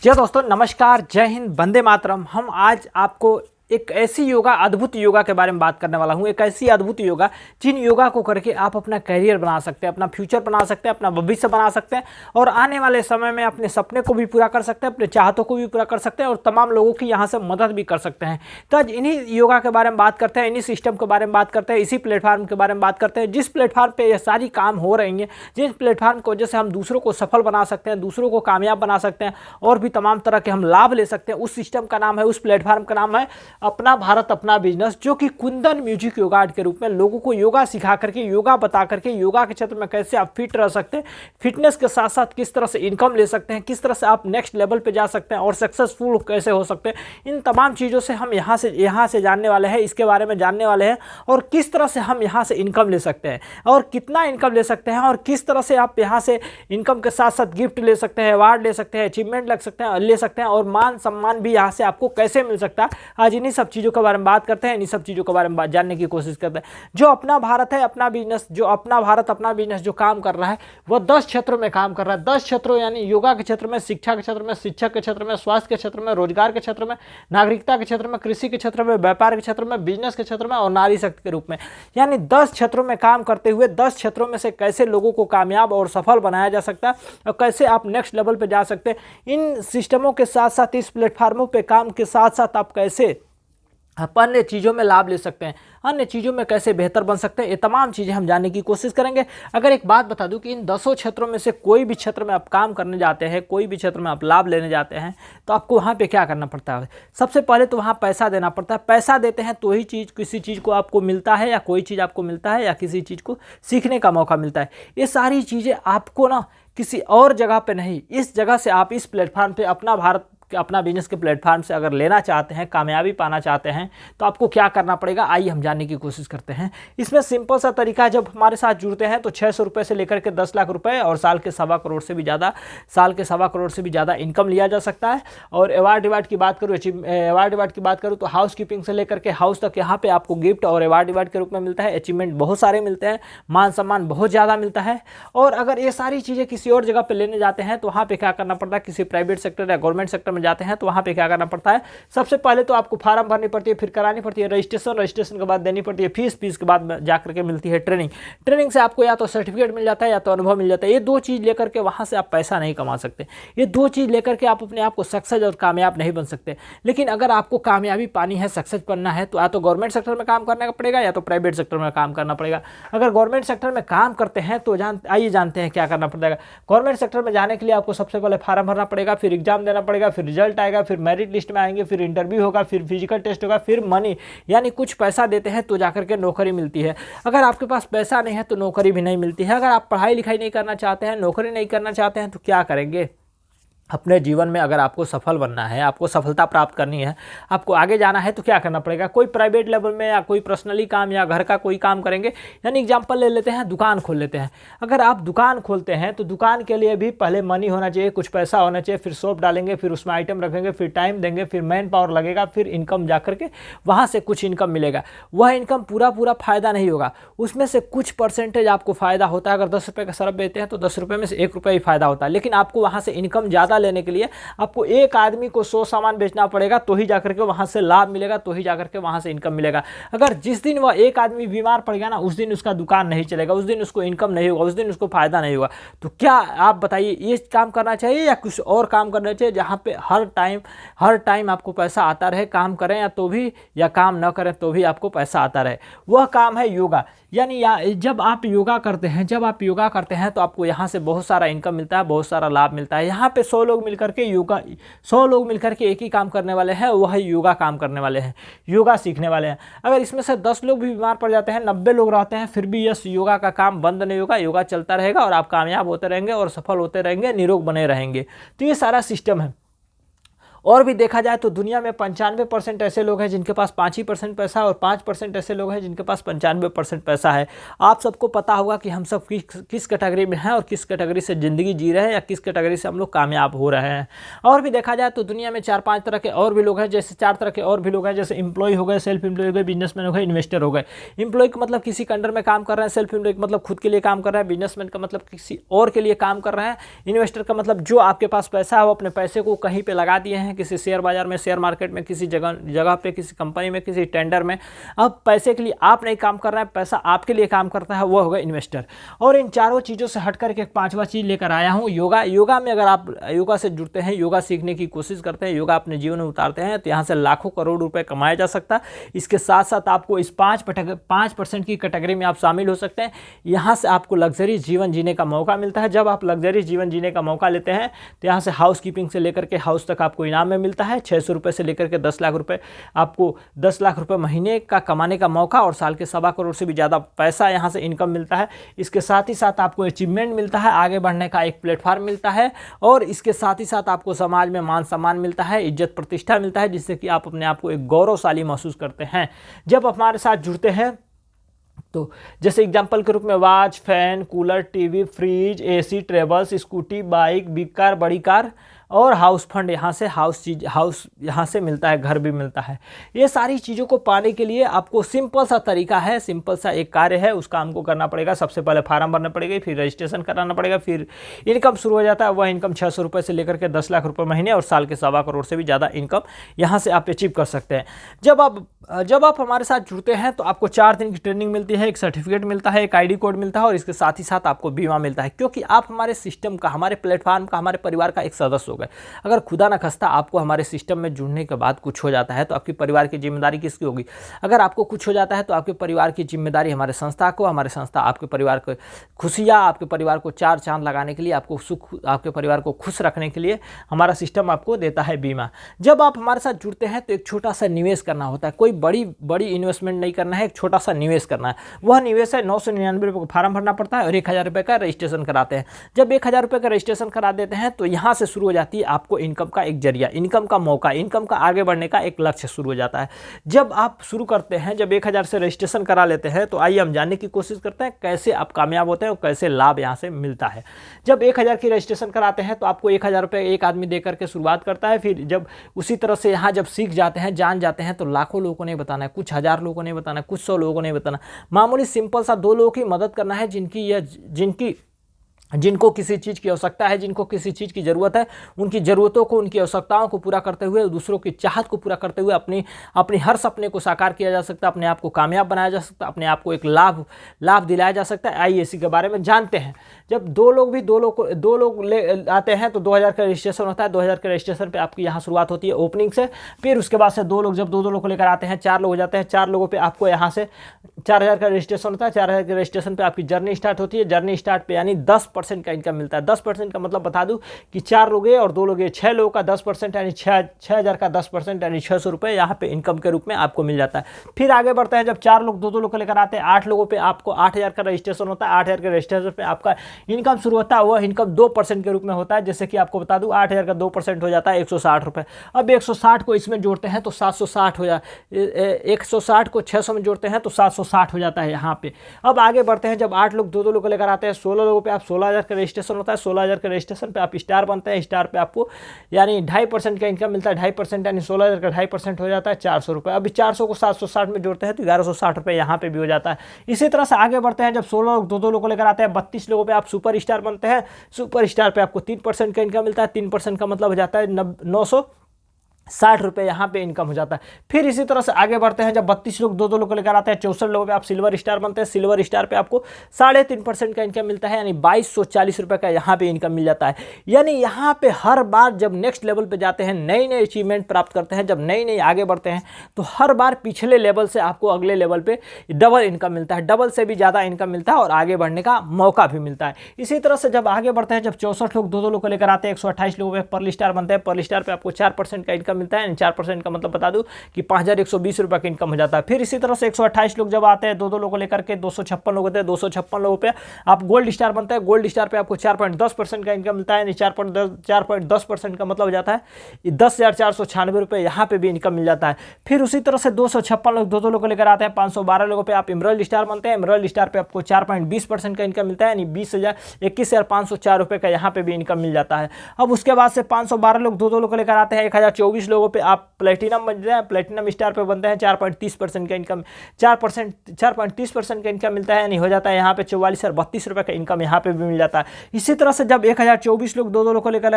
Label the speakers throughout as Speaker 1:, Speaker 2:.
Speaker 1: जी हाँ दोस्तों, नमस्कार, जय हिंद, वंदे मातरम। हम आज आपको एक ऐसी योगा, अद्भुत योगा के बारे में बात करने वाला हूँ। एक ऐसी अद्भुत योगा जिन योगा को करके आप अपना करियर बना सकते हैं, अपना फ्यूचर बना सकते हैं, अपना भविष्य बना सकते हैं और आने वाले समय में अपने सपने को भी पूरा कर सकते हैं, अपने चाहतों को भी पूरा कर सकते हैं और तमाम लोगों की यहाँ से मदद भी कर सकते हैं। तो आज इन्हीं योगा के बारे में बात करते हैं, इन्हीं सिस्टम के बारे में बात करते हैं, इसी प्लेटफॉर्म के बारे में बात करते हैं जिस प्लेटफॉर्म पर यह सारी काम हो रही हैं, जिस प्लेटफॉर्म की वजह से हम दूसरों को सफल बना सकते हैं, दूसरों को कामयाब बना सकते हैं और भी तमाम तरह के हम लाभ ले सकते हैं। उस सिस्टम का नाम है, उस प्लेटफॉर्म का नाम है अपना भारत अपना बिजनेस, जो कि कुंदन म्यूजिक योगा आर्ट के रूप में लोगों को योगा सिखा करके, योगा बता करके योगा के क्षेत्र में कैसे आप फिट रह सकते हैं, फिटनेस के साथ साथ किस तरह से इनकम ले सकते हैं, किस तरह से आप नेक्स्ट लेवल पे जा सकते हैं और सक्सेसफुल कैसे हो सकते हैं, इन तमाम चीज़ों से हम यहाँ से जानने वाले हैं, इसके बारे में जानने वाले हैं और किस तरह से हम यहाँ से इनकम ले सकते हैं और कितना इनकम ले सकते हैं और किस तरह से आप यहाँ से इनकम के साथ साथ गिफ्ट ले सकते हैं, अवार्ड ले सकते हैं, अचीवमेंट ले सकते हैं और मान सम्मान भी यहाँ से आपको कैसे मिल सकता है। आज इन्हीं सब चीज़ों के बारे में बात करते हैं, इन्हीं सब चीज़ों के बारे में जानने की कोशिश करते हैं। जो अपना भारत है अपना बिजनेस, जो अपना भारत अपना बिजनेस जो काम कर रहा है वो 10 क्षेत्रों में काम कर रहा है। 10 क्षेत्रों यानी योगा के क्षेत्र में, शिक्षा के क्षेत्र में, शिक्षक के क्षेत्र में, स्वास्थ्य के क्षेत्र में, रोजगार के क्षेत्र में, नागरिकता के क्षेत्र में, कृषि के क्षेत्र में, व्यापार के क्षेत्र में, बिजनेस के क्षेत्र में और नारी शक्ति के रूप में, यानी 10 क्षेत्रों में काम करते हुए 10 क्षेत्रों में से कैसे लोगों को कामयाब और सफल बनाया जा सकता है और कैसे आप नेक्स्ट लेवल पे जा सकते हैं। इन सिस्टमों के साथ साथ, इस प्लेटफार्मों पे काम के साथ साथ आप कैसे अन्य चीज़ों में लाभ ले सकते हैं, अन्य चीज़ों में कैसे बेहतर बन सकते हैं, ये तमाम चीज़ें हम जानने की कोशिश करेंगे। अगर एक बात बता दूं कि इन 10 क्षेत्रों में से कोई भी क्षेत्र में आप काम करने जाते हैं, कोई भी क्षेत्र में आप लाभ लेने जाते हैं तो आपको वहाँ पे क्या करना पड़ता है। सबसे पहले तो वहाँ पैसा देना पड़ता है। पैसा देते हैं तो ही चीज़, किसी चीज़ को आपको मिलता है या कोई चीज़ आपको मिलता है या किसी चीज़ को सीखने का मौका मिलता है। ये सारी चीज़ें आपको ना किसी और जगह पे नहीं, इस जगह से आप इस प्लेटफॉर्म पे अपना भारत अपना बिजनेस के प्लेटफॉर्म से अगर लेना चाहते हैं, कामयाबी पाना चाहते हैं तो आपको क्या करना पड़ेगा, आइए हम जानने की कोशिश करते हैं। इसमें सिंपल सा तरीका है, जब हमारे साथ जुड़ते हैं तो 600 रुपये से लेकर के 10 लाख रुपए और साल के 1.25 करोड़ से भी ज़्यादा इनकम लिया जा सकता है। और अवार्ड की बात करूँ तो हाउस कीपिंग से लेकर के हाउस तक यहाँ पे आपको गिफ्ट और अवार्ड के रूप में मिलता है। अचीवमेंट बहुत सारे मिलते हैं, मान सम्मान बहुत ज़्यादा मिलता है। और अगर ये सारी चीज़ें किसी और जगह पर लेने जाते हैं तो वहाँ पर क्या करना पड़ता है, किसी प्राइवेट सेक्टर या गवर्नमेंट सेक्टर में जाते हैं तो वहाँ पे क्या करना पड़ता है, सबसे पहले तो आपको फार्म भरनी पड़ती है, फिर करानी पड़ती है रजिस्ट्रेशन के बाद देनी पड़ती है फीस के बाद जाकर के मिलती है ट्रेनिंग से आपको या तो सर्टिफिकेट मिल जाता है या तो अनुभव मिल जाता है। ये दो चीज़ लेकर के वहाँ से आप पैसा नहीं कमा सकते, ये दो चीज़ लेकर के आप अपने आप को सक्सेस और कामयाब नहीं बन सकते। लेकिन अगर आपको कामयाबी पानी है, सक्सेस बनना है तो या तो गवर्नमेंट सेक्टर में काम करना पड़ेगा या तो प्राइवेट सेक्टर में काम करना पड़ेगा। अगर गवर्नमेंट सेक्टर में काम करते हैं तो आइए जानते हैं क्या करना पड़ेगा। गवर्नमेंट सेक्टर में जाने के लिए आपको सबसे पहले फार्म भरना पड़ेगा, फिर एग्जाम देना पड़ेगा, फिर रिजल्ट आएगा, फिर मेरिट लिस्ट में आएंगे, फिर इंटरव्यू होगा, फिर फिजिकल टेस्ट होगा, फिर मनी यानी कुछ पैसा देते हैं तो जाकर के नौकरी मिलती है। अगर आपके पास पैसा नहीं है तो नौकरी भी नहीं मिलती है। अगर आप पढ़ाई लिखाई नहीं करना चाहते हैं, नौकरी नहीं करना चाहते हैं तो क्या करेंगे अपने जीवन में। अगर आपको सफल बनना है, आपको सफलता प्राप्त करनी है, आपको आगे जाना है तो क्या करना पड़ेगा, कोई प्राइवेट लेवल में या कोई पर्सनली काम या घर का कोई काम करेंगे। यानी एग्जांपल ले लेते हैं, दुकान खोल लेते हैं। अगर आप दुकान खोलते हैं तो दुकान के लिए भी पहले मनी होना चाहिए, कुछ पैसा होना चाहिए, फिर शॉप डालेंगे, फिर उसमें आइटम रखेंगे, फिर टाइम देंगे, फिर मैन पावर लगेगा, फिर इनकम जा करके वहाँ से कुछ इनकम मिलेगा। वह इनकम पूरा फ़ायदा नहीं होगा, उसमें से कुछ परसेंटेज आपको फ़ायदा होता है। अगर 10 रुपये का सर्फ देते हैं तो 10 रुपये में से 1 रुपये ही फ़ायदा होता है। लेकिन आपको वहाँ से इनकम ज़्यादा लेने के लिए आपको एक आदमी को 100 सामान बेचना पड़ेगा तो ही जाकर के वहां से लाभ मिलेगा, तो ही जाकर के वहां से इनकम मिलेगा। अगर जिस दिन वह एक आदमी बीमार पड़ गया ना, उस दिन उसका दुकान नहीं चलेगा, उस दिन उसको इनकम नहीं होगा, उस दिन उसको फायदा नहीं होगा। तो क्या आप बताइए, ये काम करना चाहिए या कुछ और काम करना चाहिए जहां पे हर टाइम आपको पैसा आता रहे, काम करें या तो भी या काम न करें तो भी आपको पैसा आता रहे। वह काम है योगा। यानी जब आप योगा करते हैं तो आपको यहाँ से बहुत सारा इनकम मिलता है, बहुत सारा लाभ मिलता है। यहाँ पे 100 लोग मिलकर के एक ही काम करने वाले हैं, वह योगा काम करने वाले हैं, योगा सीखने वाले हैं। अगर इसमें से 10 लोग भी बीमार पड़ जाते हैं, 90 लोग रहते हैं, फिर भी यस योगा का काम बंद नहीं होगा, योगा चलता रहेगा और आप कामयाब होते रहेंगे और सफल होते रहेंगे, निरोग बने रहेंगे। तो ये सारा सिस्टम है। और भी देखा जाए तो दुनिया में 95% ऐसे लोग हैं जिनके पास 5% पैसा है और 5% ऐसे लोग हैं जिनके पास 95% पैसा है। आप सबको पता होगा कि हम सब किस कैटेगरी में हैं और किस कैटेगरी से ज़िंदगी जी रहे हैं या किस कैटेगरी से हम लोग कामयाब हो रहे हैं। और भी देखा जाए तो दुनिया में 4-5 तरह के और भी लोग हैं, जैसे 4 तरह के और भी लोग हैं, जैसे एम्प्लॉय हो गए, सेल्फ एम्प्लॉय हो गए, बिजनेसमैन हो गए, इन्वेस्टर हो गए। एम्प्लॉय का मतलब किसी के अंडर में काम कर रहे हैं, सेल्फ एम्प्लॉय का मतलब खुद के लिए काम कर रहे हैं, बिजनेसमैन का मतलब किसी और के लिए काम कर रहे हैं, इन्वेस्टर का मतलब जो आपके पास पैसा है वो अपने पैसे को कहीं पे लगा दिए हैं, किसी शेयर बाजार में, शेयर मार्केट में, किसी जगह पे, किसी कंपनी में, किसी टेंडर में। अब पैसे के लिए आप नहीं काम कर रहे हैं, पैसा आपके लिए काम करता है, वो होगा इन्वेस्टर। और इन चारों चीज़ों से हट करके एक 5वां चीज़ लेकर आया हूँ, योगा। योगा में अगर आप योगा से जुड़ते हैं, योगा सीखने की कोशिश करते हैं, योगा अपने जीवन में उतारते हैं, तो यहाँ से लाखों करोड़ रुपए कमाया जा सकता है। इसके साथ साथ आपको इस 5% की कैटेगरी में आप शामिल हो सकते हैं। यहाँ से आपको लग्जरी जीवन जीने का मौका मिलता है। जब आप लग्जरी जीवन जीने का मौका लेते हैं तो यहाँ से हाउस कीपिंग से लेकर के हाउस तक आपको इनाम में मिलता है। 600 रुपये से लेकर के 10 लाख रुपए, आपको 10 लाख रुपए महीने का कमाने का मौका और साल के 1.25 करोड़ से भी ज़्यादा पैसा यहाँ से इनकम मिलता है। इसके साथ ही साथ आपको अचीवमेंट मिलता है, आगे बढ़ने का एक प्लेटफॉर्म मिलता है और इसके साथ ही साथ आपको समाज में मान सम्मान मिलता है, इज्जत प्रतिष्ठा मिलता है, जिससे कि आप अपने आप को एक गौरवशाली महसूस करते हैं। जब हमारे साथ जुड़ते हैं तो जैसे एग्जांपल के रूप में watch, fan, cooler, TV, fridge, AC, travels, scooty, bike, big car, बड़ी कार और हाउस फंड, यहाँ से हाउस यहाँ से मिलता है, घर भी मिलता है। ये सारी चीज़ों को पाने के लिए आपको सिंपल सा तरीका है, सिंपल सा एक कार्य है, उसका हमको करना पड़ेगा। सबसे पहले फार्म भरना पड़ेगा, फिर रजिस्ट्रेशन कराना पड़ेगा, फिर इनकम शुरू हो जाता है। वह इनकम 600 रुपये से लेकर के 10 लाख रुपये महीने और साल के 1.25 करोड़ से भी ज़्यादा इनकम यहाँ से आप अचीव कर सकते हैं। जब आप हमारे साथ जुड़ते हैं तो आपको 4 दिन की ट्रेनिंग मिलती है, एक सर्टिफिकेट मिलता है, एक ID कोड मिलता है और इसके साथ ही साथ आपको बीमा मिलता है, क्योंकि आप हमारे सिस्टम का, हमारे प्लेटफॉर्म का, हमारे परिवार का एक सदस्य हो गए। अगर खुदा न खास्ता आपको हमारे सिस्टम में जुड़ने के बाद कुछ हो जाता है तो आपके परिवार की जिम्मेदारी किसकी होगी? अगर आपको कुछ हो जाता है तो आपके परिवार की जिम्मेदारी हमारे संस्था को, हमारे संस्था आपके परिवार को खुशियाँ, आपके परिवार को 4 चांद लगाने के लिए, आपको सुख, आपके परिवार को खुश रखने के लिए हमारा सिस्टम आपको देता है बीमा। जब आप हमारे साथ जुड़ते हैं तो एक छोटा सा निवेश करना होता है, कोई बड़ी इन्वेस्टमेंट नहीं करना है, एक छोटा सा निवेश करना है। वह निवेश है 999 रुपये को फॉर्म भरना पड़ता है और 1000 रुपये का रजिस्ट्रेशन कराते हैं। जब 1000 रुपये का रजिस्ट्रेशन करा देते हैं तो यहाँ से शुरू हो जाती है आपको इनकम का एक जरिया, इनकम का मौका, इनकम का आगे बढ़ने का एक लक्ष्य शुरू हो जाता है। जब आप शुरू करते हैं, जब 1000 से रजिस्ट्रेशन करा लेते हैं तो आइए हम जानने की कोशिश करते हैं कैसे आप कामयाब होते हैं और कैसे लाभ यहाँ से मिलता है। जब 1000 की रजिस्ट्रेशन कराते हैं तो आपको 1000 रुपये एक आदमी दे करके शुरुआत करता है। फिर जब उसी तरह से यहाँ जब सीख जाते हैं, जान जाते हैं तो लाखों लोगों को नहीं बताना है, कुछ 1000 लोगों को नहीं बताना, कुछ 100 लोगों को नहीं बताना, मामूली सिंपल सा 2 लोगों की मदद करना है जिनको किसी चीज़ की आवश्यकता है, जिनको किसी चीज़ की ज़रूरत है, उनकी ज़रूरतों को, उनकी आवश्यकताओं को पूरा करते हुए, दूसरों की चाहत को पूरा करते हुए अपनी हर सपने को साकार किया जा सकता है, अपने आप को कामयाब बनाया जा सकता है, अपने आप को एक लाभ दिलाया जा सकता है। आइए इसी के बारे में जानते हैं। जब दो लोग ले आते हैं तो 2000 का रजिस्ट्रेशन होता है। 2000 के रजिस्ट्रेशन पे आपकी यहाँ शुरुआत होती है ओपनिंग से। फिर उसके बाद से जब दो लोग को लेकर आते हैं, 4 लोग हो जाते हैं। 4 लोगों पे आपको यहाँ से 4000 का रजिस्ट्रेशन होता है। 4000 के रजिस्ट्रेशन पे आपकी जर्नी स्टार्ट होती है। जर्नी स्टार्ट पे यानी 10% का इनकम मिलता है। 10% का मतलब बता दूं कि 4 लोग और 2 लोग, 6 लोगों का 10% यानी 6000 का 10% यानी 600 रुपये यहाँ पे इनकम के रूप में आपको मिल जाता है। फिर आगे बढ़ते हैं, जब 4 लोग 2 लोग को लेकर आते हैं, 8 लोगों पे आपको 8000 का रजिस्ट्रेशन होता है। 8000 के रजिस्ट्रेशन पे आपका इनकम शुरू होता है। वह इनकम 2% के रूप में होता है। जैसे कि आपको बता दूं 8000 का 2% हो जाता है 160 रुपये। अब 160 को इसमें जोड़ते हैं तो 760 हो जाता है। 160 को 600 में जोड़ते हैं तो 760 हो जाता है यहाँ पे। अब आगे बढ़ते हैं, जब 8 लोग 2 लोग को लेकर आते हैं, 16 लोगों पे आप 16000 का रजिस्ट्रेशन होता है। 16000 के रजिस्ट्रेशन पे आप स्टार बनते हैं। स्टार पे आपको यानी 2.5% का इनकम मिलता है। 2.5% यानी 16000 का 2.5% हो जाता है 400 रुपये। अभी 400 को 760 में जोड़ते हैं तो 1160 रुपये यहाँ पे भी हो जाता है। इसी तरह से आगे बढ़ते हैं, जब 16 लोग 2 लोग को लेकर आते हैं, 32 लोगों पे आप सुपर स्टार बनते हैं। सुपर स्टार पे आपको 3% का इनकम मिलता है। 3% का मतलब हो जाता है 960 रुपये यहाँ पे इनकम हो जाता है। फिर इसी तरह से आगे बढ़ते हैं, जब 32 लोग 2 लोग को लेकर आते हैं, 64 लोगों पे आप सिल्वर स्टार बनते हैं। सिल्वर स्टार पे आपको 3.5% का इनकम मिलता है, यानी 2240 रुपये का यहाँ पे इनकम मिल जाता है। यानी यहाँ पे हर बार जब नेक्स्ट लेवल पे जाते हैं, नई नई अचीवमेंट प्राप्त करते हैं, जब नई आगे बढ़ते हैं, तो हर बार पिछले लेवल से आपको अगले लेवल पे डबल इनकम मिलता है, डबल से भी ज़्यादा इनकम मिलता है और आगे बढ़ने का मौका भी मिलता है। इसी तरह से जब आगे बढ़ते हैं, जब 64 लोग 2 लोग को लेकर आते हैं, 128 लोगों पे पर्ल स्टार बनते हैं। पर्ल स्टार पे आपको 4% का इनकम इनकम मिलता है, 4% का मतलब बता दूं कि 5120 रुपये का इनकम हो जाता है। फिर इसी तरह से 128 लोग जब आते हैं, दो लोगों को लेकर के 256 लोग होते हैं, 256 लोगों पे आप गोल्ड स्टार बनता है। गोल्ड स्टार पे आपको 4.10% का इनकम मिलता है, 4.10% का मतलब हो जाता है 10,496 रुपये, यहाँ पे भी इनकम मिल जाता है। फिर उसी तरह से 256 लोग दो लोगों को लेकर आते हैं, 512 लोगों पे आप इमरल्ड स्टार बनते हैं। इमरल्ड स्टार पे आपको 4.20% का इनकम मिलता है, यानी 21,504 रुपये का यहाँ पे भी इनकम मिल जाता है। अब उसके बाद से 512 लोग दो लोगों को लेकर आते हैं, 1024 लोगों पे आप प्लेटिनम बनते हैं। प्लेटिनम स्टार पे बनते हैं, 4.30% का इनकम 4.30% का इनकम मिलता है, यानी हो जाता है यहाँ पे 44,032 रुपये का इनकम यहाँ पे भी मिल जाता है। इसी तरह से जब 1024 लोग दो लोगों को लेकर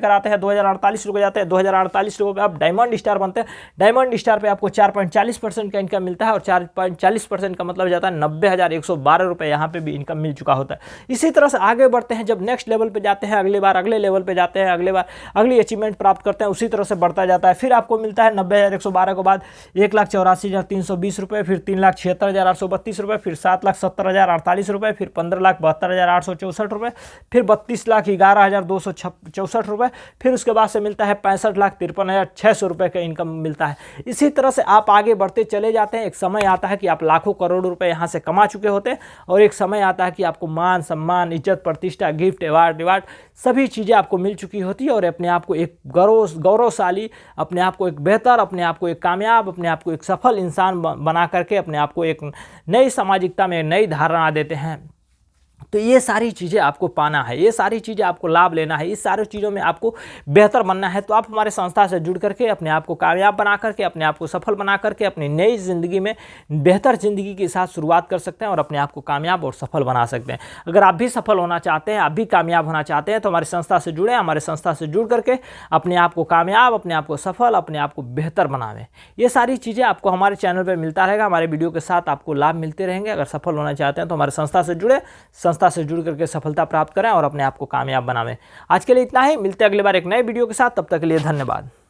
Speaker 1: आते हैं, 2048 लोग जाते हैं, 2048 लोगों पे आप डायमंड स्टार बनते हैं। डायमंड स्टार पे आपको 4.40% का इनकम मिलता है, और 4.40% का मतलब हो जाता है 90,112 रुपये, यहाँ पे भी इनकम मिल चुका होता है। इसी तरह से आगे बढ़ते हैं, जब नेक्स्ट लेवल पे जाते हैं, अगले लेवल पे जाते हैं, अगली अचीवमेंट प्राप्त करते हैं, उसी तरह से बढ़ता जाता है। फिर आपको मिलता है 90,112 के बाद 1,84,320 रुपये, फिर 3,76,832 रुपये, फिर 7,70,048 रुपये, फिर 15,72,864 रुपये, फिर 32,11,264 रुपये, फिर उसके बाद से मिलता है 65,53,600 रुपये का इनकम मिलता है। इसी तरह से आप आगे बढ़ते चले जाते हैं। एक समय आता है कि आप लाखों करोड़ों रुपए यहाँ से कमा चुके होते हैं, और एक समय आता है कि आपको मान सम्मान, इज्जत, प्रतिष्ठा, गिफ्ट, अवार्ड सभी चीज़ें आपको मिल चुकी होती है, और अपने आप को एक गौरवशाली, अपने आप को एक बेहतर, अपने आप को एक कामयाब, अपने आप को एक सफल इंसान बना करके अपने आप को एक नई सामाजिकता में नई धारणा देते हैं। तो ये सारी चीज़ें आपको पाना है, ये सारी चीज़ें आपको लाभ लेना है, इस सारी चीज़ों में आपको बेहतर बनना है। तो आप हमारे संस्था से जुड़ करके अपने आप को कामयाब बना करके, अपने आप को सफल बना करके, अपनी नई ज़िंदगी में बेहतर ज़िंदगी के साथ शुरुआत कर सकते हैं, और अपने आप को कामयाब और सफल बना सकते हैं। अगर आप भी सफल होना चाहते हैं, आप भी कामयाब होना चाहते हैं, तो हमारी संस्था से जुड़ें। हमारे संस्था से जुड़ करके अपने आप को कामयाब, अपने आप को सफल, अपने आप को बेहतर बनावें। ये सारी चीज़ें आपको हमारे चैनल पर मिलता रहेगा, हमारे वीडियो के साथ आपको लाभ मिलते रहेंगे। अगर सफल होना चाहते हैं तो हमारे संस्था से जुड़े, संस्था से जुड़ करके सफलता प्राप्त करें और अपने आप को कामयाब बनावें। आज के लिए इतना ही, मिलते हैं अगली बार एक नए वीडियो के साथ। तब तक के लिए धन्यवाद।